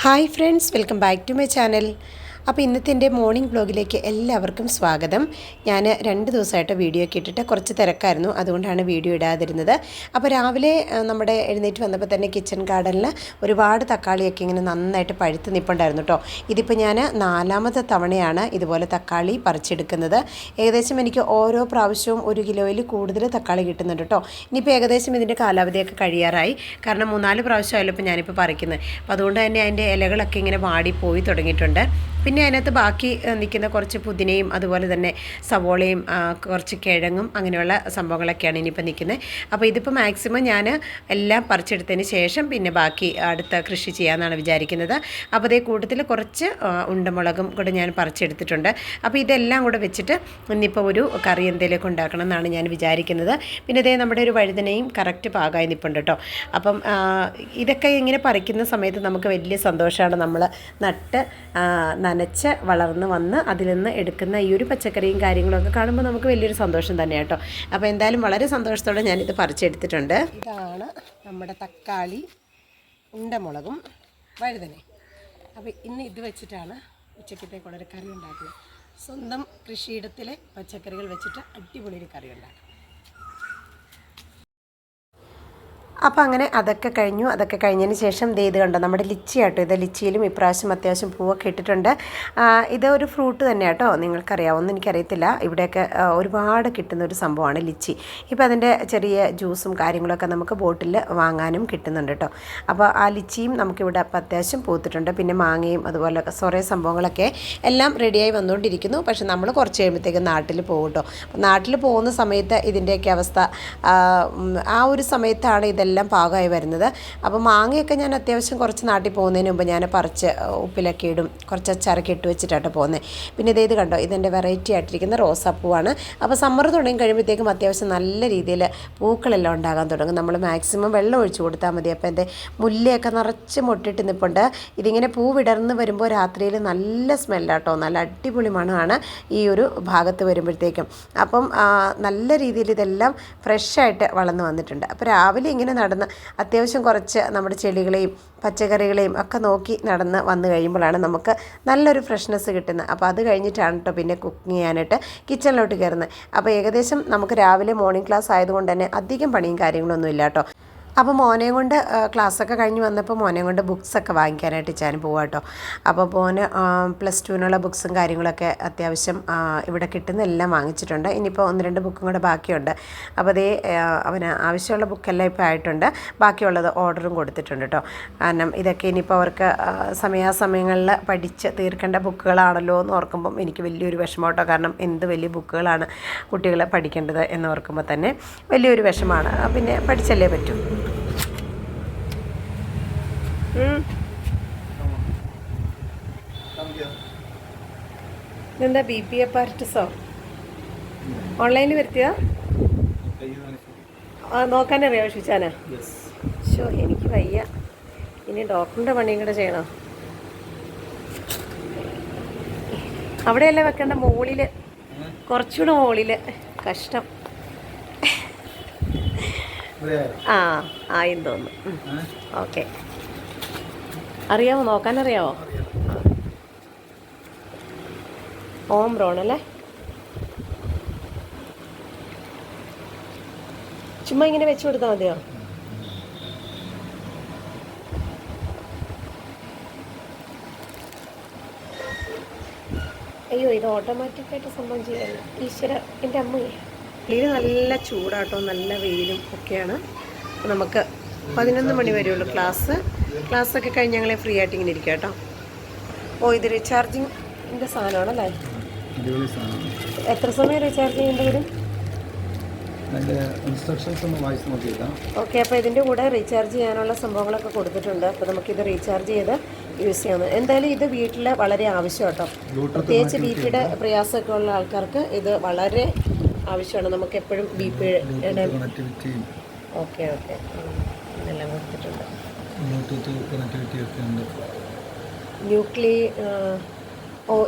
Hi friends, welcome back to my channel. അപ്പോൾ ഇന്നത്തെ എൻ്റെ മോർണിംഗ് വ്ലോഗിലേക്ക് എല്ലാവർക്കും സ്വാഗതം. ഞാൻ 2 ദിവസമായിട്ട് വീഡിയോ ഒക്കെ ഇട്ടിട്ട് കുറച്ച് തിരക്കായിരുന്നു, അതുകൊണ്ടാണ് വീഡിയോ ഇടാതിരുന്നത്. അപ്പോൾ രാവിലെ നമ്മുടെ എഴുന്നേറ്റ് വന്നപ്പോൾ തന്നെ കിച്ചൺ ഗാർഡനിൽ ഒരുപാട് തക്കാളിയൊക്കെ ഇങ്ങനെ നന്നായിട്ട് പഴുത്ത് നിൽപ്പുണ്ടായിരുന്നു കേട്ടോ. ഇതിപ്പോൾ ഞാൻ 4ാമത്തെ തവണയാണ് ഇതുപോലെ തക്കാളി പറിച്ചെടുക്കുന്നത്. ഏകദേശം എനിക്ക് ഓരോ പ്രാവശ്യവും 1 കിലോയിൽ കൂടുതൽ തക്കാളി കിട്ടുന്നുണ്ട് കേട്ടോ. ഇനിയിപ്പോൾ ഏകദേശം ഇതിൻ്റെ കാലാവധിയൊക്കെ കഴിയാറായി, കാരണം 3-4 പ്രാവശ്യമായാലും ഇപ്പോൾ ഞാനിപ്പോൾ പറിക്കുന്നത്. അപ്പോൾ അതുകൊണ്ട് തന്നെ അതിൻ്റെ ഇലകളൊക്കെ ഇങ്ങനെ വാടിപ്പോയി തുടങ്ങിയിട്ടുണ്ട്. പിന്നെ അതിനകത്ത് ബാക്കി നിൽക്കുന്ന കുറച്ച് പുതിനയും അതുപോലെ തന്നെ സവോളയും കുറച്ച് കിഴങ്ങും അങ്ങനെയുള്ള സംഭവങ്ങളൊക്കെയാണ് ഇനിയിപ്പോൾ നിൽക്കുന്നത്. അപ്പോൾ ഇതിപ്പോൾ മാക്സിമം ഞാൻ എല്ലാം പറിച്ചെടുത്തതിന് ശേഷം പിന്നെ ബാക്കി അടുത്ത കൃഷി ചെയ്യാമെന്നാണ് വിചാരിക്കുന്നത്. അപ്പോൾ അതേ കൂട്ടത്തിൽ കുറച്ച് ഉണ്ടമുളകും കൂടെ ഞാൻ പറിച്ചെടുത്തിട്ടുണ്ട്. അപ്പോൾ ഇതെല്ലാം കൂടെ വെച്ചിട്ട് ഇന്നിപ്പോൾ ഒരു കറി എന്തെങ്കിലുമൊക്കെ ഉണ്ടാക്കണം എന്നാണ് ഞാൻ വിചാരിക്കുന്നത്. പിന്നെ ഇതേ നമ്മുടെ ഒരു വഴുതനയും കറക്റ്റ് പാകമായി നിൽപ്പുണ്ട് കേട്ടോ. അപ്പം ഇതൊക്കെ ഇങ്ങനെ പറിക്കുന്ന സമയത്ത് നമുക്ക് വലിയ സന്തോഷമാണ്. നമ്മൾ നട്ട് നനച്ച് വളർന്ന് വന്ന് അതിൽ നിന്ന് എടുക്കുന്ന ഈ ഒരു പച്ചക്കറിയും കാര്യങ്ങളൊക്കെ കാണുമ്പോൾ നമുക്ക് വലിയൊരു സന്തോഷം തന്നെയാണ് കേട്ടോ. അപ്പോൾ എന്തായാലും വളരെ സന്തോഷത്തോടെ ഞാനിത് പറിച്ചെടുത്തിട്ടുണ്ട്. ഇതാണ് നമ്മുടെ തക്കാളി, ഉണ്ടമുളകും വഴുതനയും. അപ്പോൾ ഇന്ന് ഇത് വെച്ചിട്ടാണ് ഉച്ചക്കത്തേക്കുള്ളൊരു കറി ഉണ്ടാക്കുന്നത്. സ്വന്തം കൃഷിയിടത്തിലെ പച്ചക്കറികൾ വെച്ചിട്ട് അടിപൊളി ഒരു കറി ഉണ്ടാക്കും. അപ്പോൾ അങ്ങനെ അതൊക്കെ കഴിഞ്ഞു. അതൊക്കെ കഴിഞ്ഞതിന് ശേഷം ഇത് കണ്ടോ, നമ്മുടെ ലിച്ചി ആട്ടോ. ഇത് ലിച്ചിയിലും ഇപ്രാവശ്യം അത്യാവശ്യം പൂവൊക്കെ ഇട്ടിട്ടുണ്ട്. ഇത് ഒരു ഫ്രൂട്ട് തന്നെ കേട്ടോ, നിങ്ങൾക്കറിയാവുമെന്ന് എനിക്കറിയത്തില്ല. ഇവിടെയൊക്കെ ഒരുപാട് കിട്ടുന്ന ഒരു സംഭവമാണ് ലിച്ചി. ഇപ്പോൾ അതിൻ്റെ ചെറിയ ജ്യൂസും കാര്യങ്ങളൊക്കെ നമുക്ക് ബോട്ടിൽ വാങ്ങാനും കിട്ടുന്നുണ്ട് കേട്ടോ. അപ്പോൾ ആ ലിച്ചിയും നമുക്കിവിടെ അപ്പം അത്യാവശ്യം പൂത്തിട്ടുണ്ട്. പിന്നെ മാങ്ങയും അതുപോലെ കുറേ സംഭവങ്ങളൊക്കെ എല്ലാം റെഡിയായി വന്നുകൊണ്ടിരിക്കുന്നു. പക്ഷെ നമ്മൾ കുറച്ച് കഴിയുമ്പോഴത്തേക്കും നാട്ടിൽ പോകും കേട്ടോ. നാട്ടിൽ പോകുന്ന സമയത്ത് ഇതിൻ്റെയൊക്കെ അവസ്ഥ ആ ഒരു സമയത്താണ് ഇതെല്ലാം പാകമായി വരുന്നത്. അപ്പോൾ മാങ്ങയൊക്കെ ഞാൻ അത്യാവശ്യം കുറച്ച് നാട്ടിൽ പോകുന്നതിന് മുമ്പ് ഞാൻ പറിച്ച് ഉപ്പിലൊക്കെ ഇടും, കുറച്ച് അച്ചാറൊക്കെ ഇട്ട് വെച്ചിട്ടാണ് പോകുന്നത്. പിന്നെ ഇത് കണ്ടോ, ഇതെൻ്റെ വെറൈറ്റി ആയിട്ടിരിക്കുന്ന റോസാപ്പൂവാണ്. അപ്പോൾ സമ്മർ തുടങ്ങി കഴിയുമ്പോഴത്തേക്കും അത്യാവശ്യം നല്ല രീതിയിൽ പൂക്കളെല്ലാം ഉണ്ടാകാൻ തുടങ്ങും. നമ്മൾ മാക്സിമം വെള്ളം ഒഴിച്ചു കൊടുത്താൽ മതി. അപ്പോൾ എൻ്റെ മുല്ലയൊക്കെ നിറച്ച് മുട്ടിട്ട് നിൽപ്പുണ്ട്. ഇതിങ്ങനെ പൂ വിടർന്ന് വരുമ്പോൾ രാത്രിയിൽ നല്ല സ്മെല്ലാട്ടോ, നല്ല അടിപൊളി മണമാണ് ഈ ഒരു ഭാഗത്ത് വരുമ്പോഴത്തേക്കും. അപ്പം നല്ല രീതിയിൽ ഇതെല്ലാം ഫ്രഷായിട്ട് വളർന്ന് വന്നിട്ടുണ്ട്. അപ്പോൾ രാവിലെ ഇങ്ങനെ നടന്ന് അത്യാവശ്യം കുറച്ച് നമ്മുടെ ചെടികളെയും പച്ചക്കറികളെയും ഒക്കെ നോക്കി നടന്ന് വന്നു കഴിയുമ്പോഴാണ് നമുക്ക് നല്ലൊരു ഫ്രഷ്നെസ് കിട്ടുന്നത്. അപ്പോൾ അത് കഴിഞ്ഞിട്ടാണ് കേട്ടോ പിന്നെ കുക്കിംഗ് ചെയ്യാനായിട്ട് കിച്ചണിലോട്ട് കയറുന്നത്. അപ്പോൾ ഏകദേശം നമുക്ക് രാവിലെ മോർണിംഗ് ക്ലാസ് ആയതുകൊണ്ട് തന്നെ അധികം പണിയും കാര്യങ്ങളൊന്നും ഇല്ല കേട്ടോ. അപ്പോൾ മോനെയും കൊണ്ട് ക്ലാസ്സൊക്കെ കഴിഞ്ഞ് വന്നപ്പോൾ മോനെയും കൊണ്ട് ബുക്സൊക്കെ വാങ്ങിക്കാനായിട്ട് ഞാൻ പോവാം കേട്ടോ. അപ്പോൾ മോന് +2-നുള്ള ബുക്സും കാര്യങ്ങളൊക്കെ അത്യാവശ്യം ഇവിടെ കിട്ടുന്ന എല്ലാം വാങ്ങിച്ചിട്ടുണ്ട്. ഇനിയിപ്പോൾ 1-2 ബുക്കും കൂടെ ബാക്കിയുണ്ട്. അപ്പോൾ അതേ അവന് ആവശ്യമുള്ള ബുക്കെല്ലാം ഇപ്പോൾ ആയിട്ടുണ്ട്. ബാക്കിയുള്ളത് ഓർഡറും കൊടുത്തിട്ടുണ്ട് കേട്ടോ. കാരണം ഇതൊക്കെ ഇനിയിപ്പോൾ അവർക്ക് സമയാസമയങ്ങളിൽ പഠിച്ച് തീർക്കേണ്ട ബുക്കുകളാണല്ലോ എന്ന് ഓർക്കുമ്പം എനിക്ക് വലിയൊരു വിഷമം കേട്ടോ. കാരണം എന്ത് വലിയ ബുക്കുകളാണ് കുട്ടികൾ പഠിക്കേണ്ടത് എന്ന് ഓർക്കുമ്പോൾ തന്നെ വലിയൊരു വിഷമമാണ്. പിന്നെ പഠിച്ചല്ലേ പറ്റൂ. എന്താ BP അപ്പാരറ്റസോ ഓൺലൈനിൽ വരുത്തിയതാ? നോക്കാനറിയാമോ ഷിച്ചാനാ? ഷോ എനിക്ക് വയ്യ, ഇനി ഡോക്ടറിൻ്റെ പണിയും കൂടെ ചെയ്യണോ? അവിടെയല്ലേ വെക്കേണ്ട, മുകളിൽ, കുറച്ചുകൂടെ മുകളിൽ. കഷ്ടം. ആയെന്ന് തോന്നുന്നു. ഓക്കെ, അറിയാമോ? നോക്കാനറിയാമോ? ഓം ബ്രൗൺ അല്ലേ? ചുമ്മാ ഇങ്ങനെ വെച്ച് കൊടുത്താൽ മതിയോ? അയ്യോ, ഇത് ഓട്ടോമാറ്റിക്കായിട്ട് സംഭവം ചെയ്യല്ല. ഈശ്വര, എൻ്റെ അമ്മയെ. വെയിൽ നല്ല ചൂടാട്ടോ, നല്ല വെയിലും ഒക്കെയാണ്. നമുക്ക് 11 മണി വരെയുള്ളൂ ക്ലാസ്സൊക്കെ കഴിഞ്ഞ് ഞങ്ങളെ ഫ്രീ ആയിട്ട് ഇങ്ങനെ ഇരിക്കുക കേട്ടോ. ഇത് റീചാർജിങ്ങിൻ്റെ സാധനമാണല്ലേ? എത്ര സമയം റീചാർജ് ചെയ്യേണ്ടി വരും? ഓക്കെ, അപ്പോൾ ഇതിൻ്റെ കൂടെ റീചാർജ് ചെയ്യാനുള്ള സംഭവങ്ങളൊക്കെ കൊടുത്തിട്ടുണ്ട്. അപ്പോൾ നമുക്കിത് റീചാർജ് ചെയ്ത് യൂസ് ചെയ്യാവുന്നത്. എന്തായാലും ഇത് വീട്ടിൽ വളരെ ആവശ്യം കേട്ടോ. പ്രത്യേകിച്ച് BP-യുടെ പ്രയാസമൊക്കെ ഉള്ള ആൾക്കാർക്ക് ഇത് വളരെ ആവശ്യമാണ്. നമുക്ക് എപ്പോഴും BP-യുടെ ഓക്കെ ഇതെല്ലാം കൊടുത്തിട്ടുണ്ട്.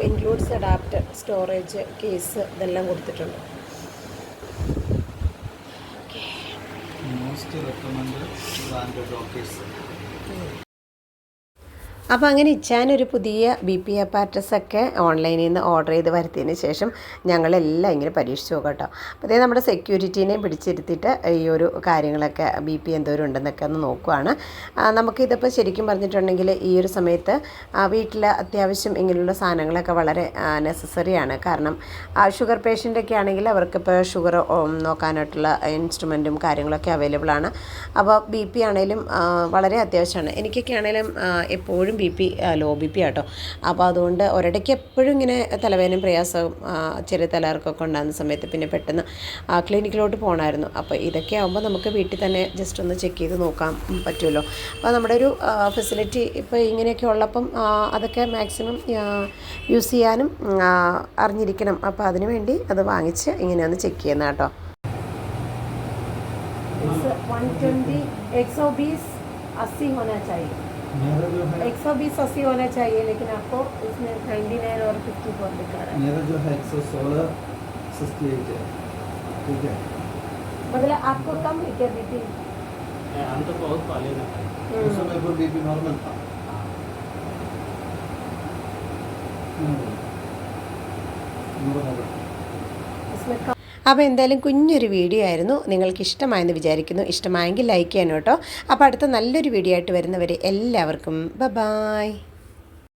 ഇൻക്ലൂഡ്സ് അഡാപ്റ്റർ, സ്റ്റോറേജ്, കേസ്, ഇതെല്ലാം കൊടുത്തിട്ടുണ്ട്. അപ്പോൾ അങ്ങനെ ഇച്ചാനൊരു പുതിയ BP അപ്പാരറ്റസൊക്കെ ഓൺലൈനിൽ നിന്ന് ഓർഡർ ചെയ്ത് വരുത്തിയതിന് ശേഷം ഞങ്ങളെല്ലാം ഇങ്ങനെ പരീക്ഷിച്ച് നോക്കാം കേട്ടോ. അപ്പോൾ അതേ നമ്മുടെ സെക്യൂരിറ്റീനെയും പിടിച്ചിരുത്തിയിട്ട് ഈ ഒരു കാര്യങ്ങളൊക്കെ BP എന്തോരം ഉണ്ടെന്നൊക്കെ ഒന്ന് നോക്കുവാണ്. നമുക്കിതിപ്പോൾ ശരിക്കും പറഞ്ഞിട്ടുണ്ടെങ്കിൽ ഈ ഒരു സമയത്ത് വീട്ടിൽ അത്യാവശ്യം ഇങ്ങനെയുള്ള സാധനങ്ങളൊക്കെ വളരെ നെസസറിയാണ്. കാരണം ഷുഗർ പേഷ്യൻ്റൊക്കെ ആണെങ്കിൽ അവർക്കിപ്പോൾ ഷുഗർ നോക്കാനായിട്ടുള്ള ഇൻസ്ട്രുമെൻറ്റും കാര്യങ്ങളൊക്കെ അവൈലബിൾ ആണ്. അപ്പോൾ BP ആണെങ്കിലും വളരെ അത്യാവശ്യമാണ്. എനിക്കൊക്കെ ആണെങ്കിലും എപ്പോഴും BP ലോ BP ആട്ടോ. അപ്പോൾ അതുകൊണ്ട് ഒരിടയ്ക്ക് എപ്പോഴും ഇങ്ങനെ തലവേദനയും പ്രയാസവും ചെറിയ തലകറക്കമൊക്കെ ഉണ്ടാകുന്ന സമയത്ത് പിന്നെ പെട്ടെന്ന് ക്ലിനിക്കിലോട്ട് പോകണമായിരുന്നു. അപ്പോൾ ഇതൊക്കെ ആകുമ്പോൾ നമുക്ക് വീട്ടിൽ തന്നെ ജസ്റ്റ് ഒന്ന് ചെക്ക് ചെയ്ത് നോക്കാൻ പറ്റുമല്ലോ. അപ്പോൾ നമ്മുടെ ഒരു ഫെസിലിറ്റി ഇപ്പോൾ ഇങ്ങനെയൊക്കെ ഉള്ളപ്പം അതൊക്കെ മാക്സിമം യൂസ് ചെയ്യാനും അറിഞ്ഞിരിക്കണം. അപ്പോൾ അതിന് വേണ്ടി അത് വാങ്ങിച്ച് ഇങ്ങനെ ഒന്ന് ചെക്ക് ചെയ്യുന്ന കേട്ടോ. 120 120 80 होना चाहिए, 120 80 होना चाहिए, लेकिन आपको इसमें 99 और 54 दिखा रहा है। मेरा जो है 116 68 है, ठीक है। मतलब आपको कम है क्या BP? हम तो बहुत पहले ना उस समय पर BP नॉर्मल था। इसमें അപ്പോൾ എന്തായാലും കുഞ്ഞൊരു വീഡിയോ ആയിരുന്നു. നിങ്ങൾക്ക് ഇഷ്ടമായെന്ന് വിചാരിക്കുന്നു. ഇഷ്ടമായെങ്കിൽ ലൈക്ക് ചെയ്യണം കേട്ടോ. അപ്പോൾ അടുത്ത നല്ലൊരു വീഡിയോ ആയിട്ട് വരുന്നവരെ എല്ലാവർക്കും ബൈ.